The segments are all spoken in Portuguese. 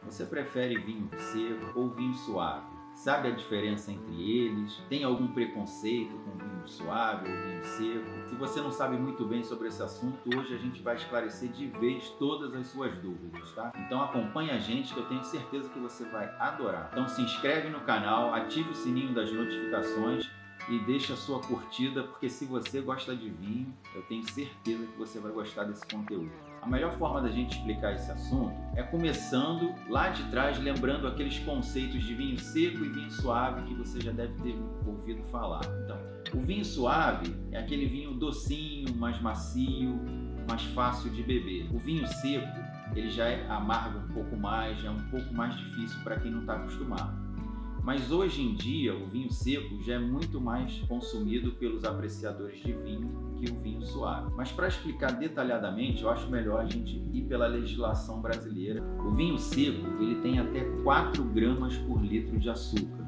Você prefere vinho seco ou vinho suave? Sabe a diferença entre eles? Tem algum preconceito com vinho suave ou vinho seco? Se você não sabe muito bem sobre esse assunto, hoje a gente vai esclarecer de vez todas as suas dúvidas, tá? Então acompanha a gente que eu tenho certeza que você vai adorar. Então se inscreve no canal, ative o sininho das notificações e deixa a sua curtida, porque se você gosta de vinho, eu tenho certeza que você vai gostar desse conteúdo. A melhor forma da gente explicar esse assunto é começando lá de trás, lembrando aqueles conceitos de vinho seco e vinho suave que você já deve ter ouvido falar. Então, o vinho suave é aquele vinho docinho, mais macio, mais fácil de beber. O vinho seco, ele já é amargo um pouco mais, já é um pouco mais difícil para quem não está acostumado. Mas hoje em dia o vinho seco já é muito mais consumido pelos apreciadores de vinho que o vinho suave. Mas para explicar detalhadamente, eu acho melhor a gente ir pela legislação brasileira. O vinho seco ele tem até 4 gramas por litro de açúcar,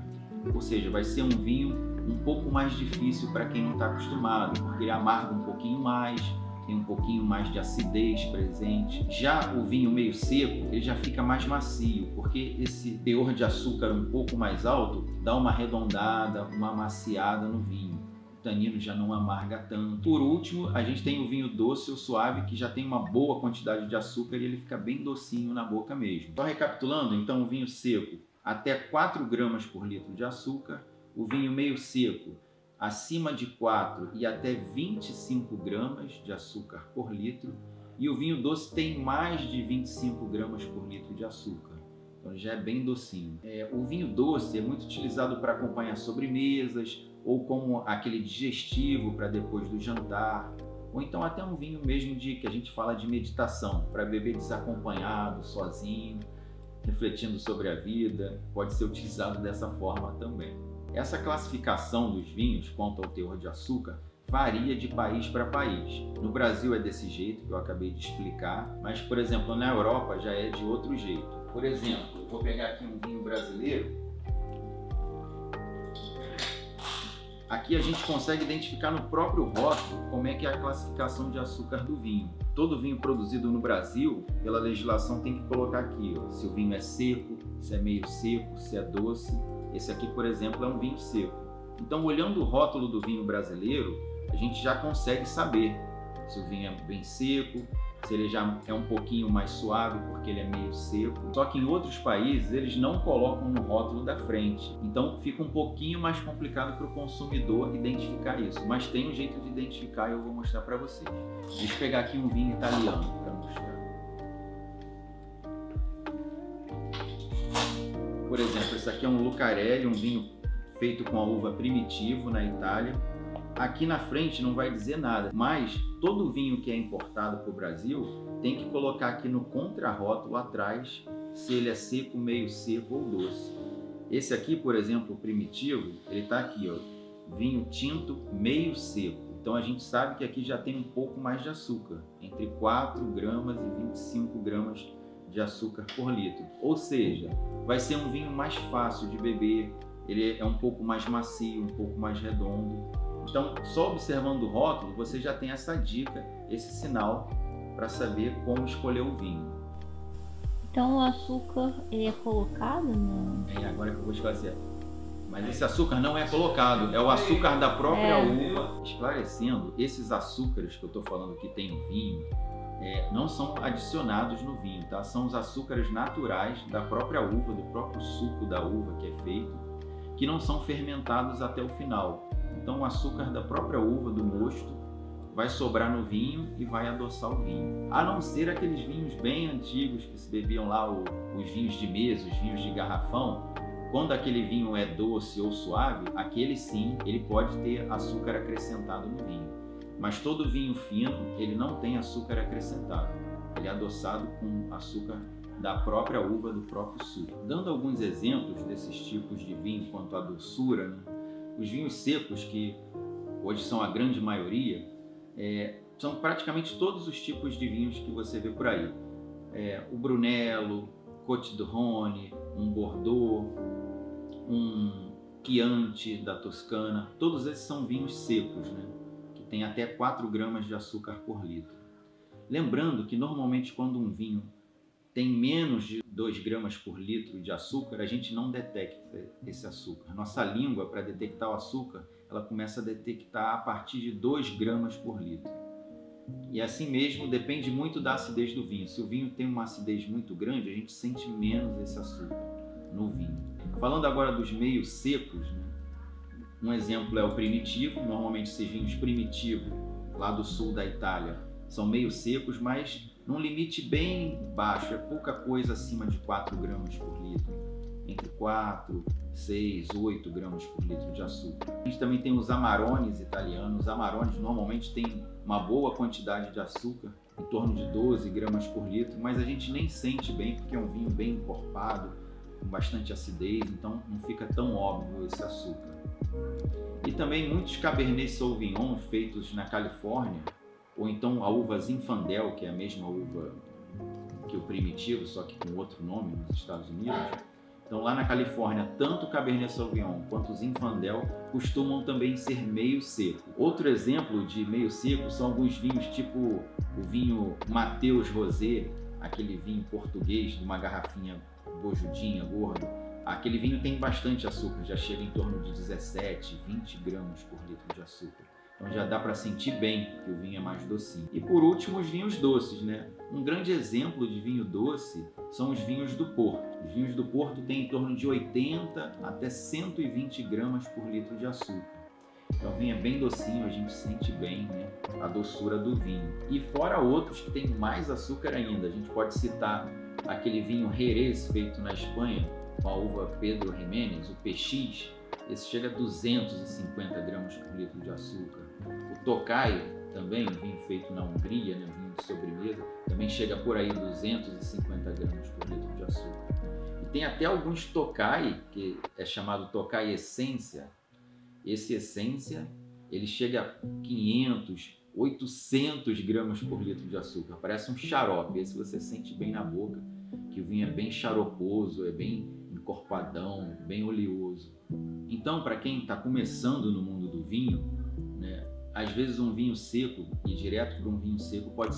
ou seja, vai ser um vinho um pouco mais difícil para quem não está acostumado, porque ele amarga um pouquinho mais, tem um pouquinho mais de acidez presente. Já o vinho meio seco, ele já fica mais macio, porque esse teor de açúcar um pouco mais alto dá uma arredondada, uma amaciada no vinho. O tanino já não amarga tanto. Por último, a gente tem o vinho doce ou suave, que já tem uma boa quantidade de açúcar e ele fica bem docinho na boca mesmo. Só recapitulando, então, o vinho seco, até 4 gramas por litro de açúcar. O vinho meio seco, acima de 4 e até 25 gramas de açúcar por litro, e o vinho doce tem mais de 25 gramas por litro de açúcar, então já é bem docinho. O vinho doce é muito utilizado para acompanhar sobremesas, ou como aquele digestivo para depois do jantar, ou então até um vinho mesmo que a gente fala de meditação, para beber desacompanhado, sozinho, refletindo sobre a vida, pode ser utilizado dessa forma também. Essa classificação dos vinhos quanto ao teor de açúcar varia de país para país. No Brasil é desse jeito que eu acabei de explicar, mas, por exemplo, na Europa já é de outro jeito. Por exemplo, eu vou pegar aqui um vinho brasileiro. Aqui a gente consegue identificar no próprio rótulo como é que é a classificação de açúcar do vinho. Todo vinho produzido no Brasil, pela legislação, tem que colocar aqui, ó, se o vinho é seco, se é meio seco, se é doce. Esse aqui, por exemplo, é um vinho seco. Então, olhando o rótulo do vinho brasileiro, a gente já consegue saber se o vinho é bem seco, se ele já é um pouquinho mais suave porque ele é meio seco. Só que em outros países eles não colocam no rótulo da frente. Então fica um pouquinho mais complicado para o consumidor identificar isso. Mas tem um jeito de identificar e eu vou mostrar para vocês. Deixa eu pegar aqui um vinho italiano para mostrar. Por exemplo, esse aqui é um Lucarelli, um vinho feito com a uva Primitivo na Itália. Aqui na frente não vai dizer nada, mas todo vinho que é importado para o Brasil tem que colocar aqui no contrarótulo atrás se ele é seco, meio seco ou doce. Esse aqui, por exemplo, o Primitivo, ele está aqui, ó, vinho tinto meio seco. Então a gente sabe que aqui já tem um pouco mais de açúcar, entre 4 gramas e 25 gramas de açúcar por litro. Ou seja, vai ser um vinho mais fácil de beber, ele é um pouco mais macio, um pouco mais redondo. Então, só observando o rótulo, você já tem essa dica, esse sinal para saber como escolher o vinho. Então o açúcar é colocado no... Agora que eu vou esclarecer. Mas esse açúcar não é colocado, é o açúcar da própria uva. Esclarecendo, esses açúcares que eu estou falando que tem no vinho, não são adicionados no vinho, tá? São os açúcares naturais da própria uva, do próprio suco da uva que é feito, que não são fermentados até o final. Então o açúcar da própria uva, do mosto, vai sobrar no vinho e vai adoçar o vinho. A não ser aqueles vinhos bem antigos que se bebiam lá, os vinhos de mesa, os vinhos de garrafão, quando aquele vinho é doce ou suave, aquele sim, ele pode ter açúcar acrescentado no vinho. Mas todo vinho fino, ele não tem açúcar acrescentado. Ele é adoçado com açúcar da própria uva, do próprio suco. Dando alguns exemplos desses tipos de vinho quanto à doçura, né? Os vinhos secos, que hoje são a grande maioria, são praticamente todos os tipos de vinhos que você vê por aí. O Brunello, Côte de Rhône, um Bordeaux, um Chianti da Toscana, todos esses são vinhos secos, né? Que tem até 4 gramas de açúcar por litro. Lembrando que normalmente quando um vinho tem menos de 2 gramas por litro de açúcar, a gente não detecta esse açúcar. Nossa língua, para detectar o açúcar, ela começa a detectar a partir de 2 gramas por litro. E assim mesmo, depende muito da acidez do vinho. Se o vinho tem uma acidez muito grande, a gente sente menos esse açúcar no vinho. Falando agora dos meios secos, né? Um exemplo é o primitivo. Normalmente esses vinhos primitivos, lá do sul da Itália, são meio secos, mas num limite bem baixo, é pouca coisa acima de 4 gramas por litro. Entre 4, 6, 8 gramas por litro de açúcar. A gente também tem os Amarones italianos. Os Amarones normalmente têm uma boa quantidade de açúcar, em torno de 12 gramas por litro, mas a gente nem sente bem porque é um vinho bem encorpado, com bastante acidez, então não fica tão óbvio esse açúcar. E também muitos Cabernet Sauvignon feitos na Califórnia, ou então a uva Zinfandel, que é a mesma uva que o primitivo, só que com outro nome nos Estados Unidos. Então lá na Califórnia, tanto o Cabernet Sauvignon quanto o Zinfandel costumam também ser meio seco. Outro exemplo de meio seco são alguns vinhos tipo o vinho Mateus Rosé, aquele vinho português de uma garrafinha bojudinha, gordo. Aquele vinho tem bastante açúcar, já chega em torno de 17, 20 gramas por litro de açúcar. Então já dá para sentir bem que o vinho é mais docinho. E por último, os vinhos doces, né? Um grande exemplo de vinho doce são os vinhos do Porto. Os vinhos do Porto têm em torno de 80 até 120 gramas por litro de açúcar. Então o vinho é bem docinho, a gente sente bem, né, a doçura do vinho. E fora outros que têm mais açúcar ainda, a gente pode citar aquele vinho Jerez feito na Espanha com a uva Pedro Ximénez, o PX. Esse chega a 250 gramas por litro de açúcar. O Tokai, também, um vinho feito na Hungria, né, um vinho de sobremesa, também chega por aí 250 gramas por litro de açúcar. E tem até alguns Tokai, que é chamado Tokai Essência. Esse Essência, ele chega a 500, 800 gramas por litro de açúcar. Parece um xarope. Esse você sente bem na boca, que o vinho é bem xaroposo, é bem encorpadão, bem oleoso. Então, para quem está começando no mundo do vinho, né, às vezes um vinho seco, e direto para um vinho seco, pode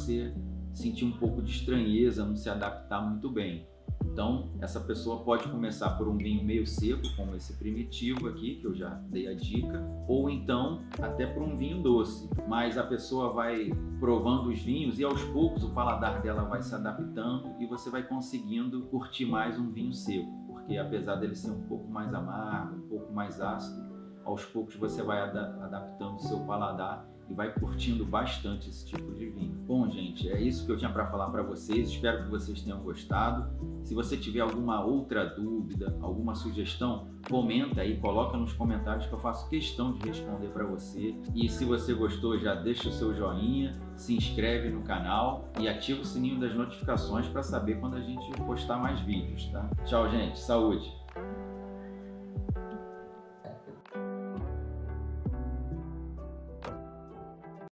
sentir um pouco de estranheza, não se adaptar muito bem. Então, essa pessoa pode começar por um vinho meio seco, como esse primitivo aqui, que eu já dei a dica, ou então até por um vinho doce. Mas a pessoa vai provando os vinhos e aos poucos o paladar dela vai se adaptando e você vai conseguindo curtir mais um vinho seco, porque apesar dele ser um pouco mais amargo, um pouco mais ácido, aos poucos você vai adaptando o seu paladar e vai curtindo bastante esse tipo de vinho. Bom, gente, é isso que eu tinha para falar para vocês. Espero que vocês tenham gostado. Se você tiver alguma outra dúvida, alguma sugestão, comenta aí, coloca nos comentários que eu faço questão de responder para você. E se você gostou, já deixa o seu joinha, se inscreve no canal e ativa o sininho das notificações para saber quando a gente postar mais vídeos, tá? Tchau, gente. Saúde!